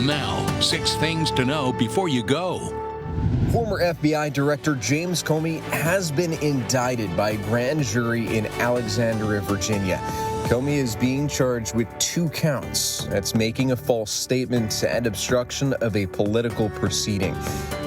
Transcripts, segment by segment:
Now, 6 things to know before you go. Former FBI Director James Comey has been indicted by a grand jury in Alexandria, Virginia. Comey is being charged with 2 counts. That's making a false statement and obstruction of a political proceeding.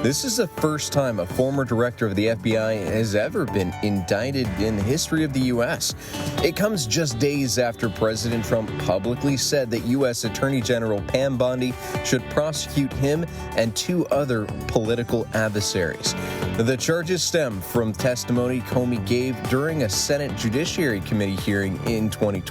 This is the first time a former director of the FBI has ever been indicted in the history of the U.S. It comes just days after President Trump publicly said that U.S. Attorney General Pam Bondi should prosecute him and 2 other political adversaries. The charges stem from testimony Comey gave during a Senate Judiciary Committee hearing in 2020.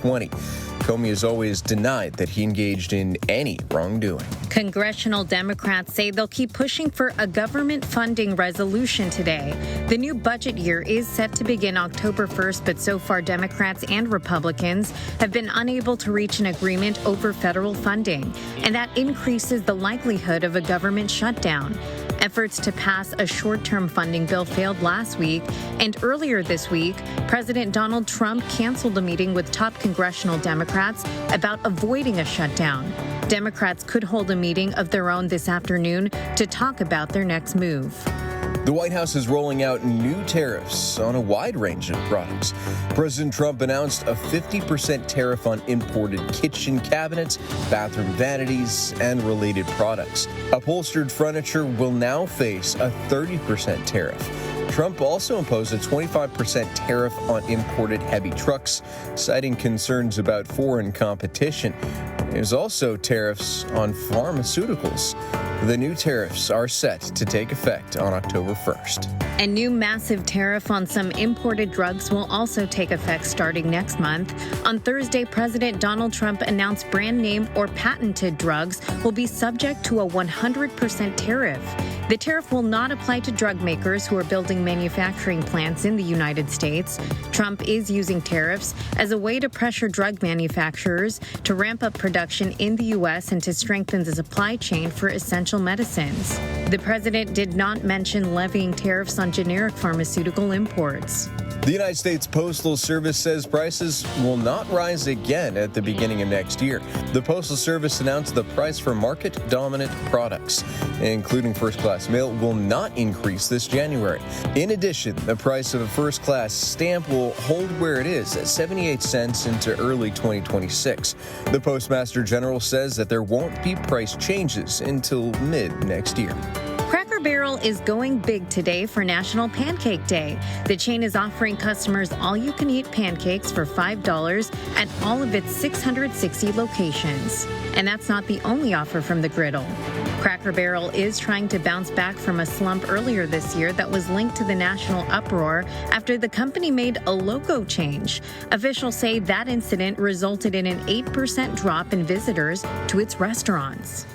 Comey has always denied that he engaged in any wrongdoing. Congressional Democrats say they'll keep pushing for a government funding resolution today. The new budget year is set to begin October 1st, but so far Democrats and Republicans have been unable to reach an agreement over federal funding, and that increases the likelihood of a government shutdown. Efforts to pass a short-term funding bill failed last week, and earlier this week, President Donald Trump canceled a meeting with top congressional Democrats about avoiding a shutdown. Democrats could hold a meeting of their own this afternoon to talk about their next move. The White House is rolling out new tariffs on a wide range of products. President Trump announced a 50% tariff on imported kitchen cabinets, bathroom vanities, and related products. Upholstered furniture will now face a 30% tariff. Trump also imposed a 25% tariff on imported heavy trucks, citing concerns about foreign competition. There's also tariffs on pharmaceuticals. The new tariffs are set to take effect on October 1st. A new massive tariff on some imported drugs will also take effect starting next month. On Thursday, President Donald Trump announced brand name or patented drugs will be subject to a 100% tariff. The tariff will not apply to drug makers who are building manufacturing plants in the United States. Trump is using tariffs as a way to pressure drug manufacturers to ramp up production in the U.S. and to strengthen the supply chain for essential medicines. The president did not mention levying tariffs on generic pharmaceutical imports. The United States Postal Service says prices will not rise again at the beginning of next year. The Postal Service announced the price for market-dominant products, including first-class mail, will not increase this January. In addition, the price of a first-class stamp will hold where it is at 78 cents into early 2026. The Postmaster General says that there won't be price changes until mid-next year. Cracker Barrel is going big today for National Pancake Day. The chain is offering customers all-you-can-eat pancakes for $5 at all of its 660 locations. And that's not the only offer from the griddle. Cracker Barrel is trying to bounce back from a slump earlier this year that was linked to the national uproar after the company made a logo change. Officials say that incident resulted in an 8% drop in visitors to its restaurants.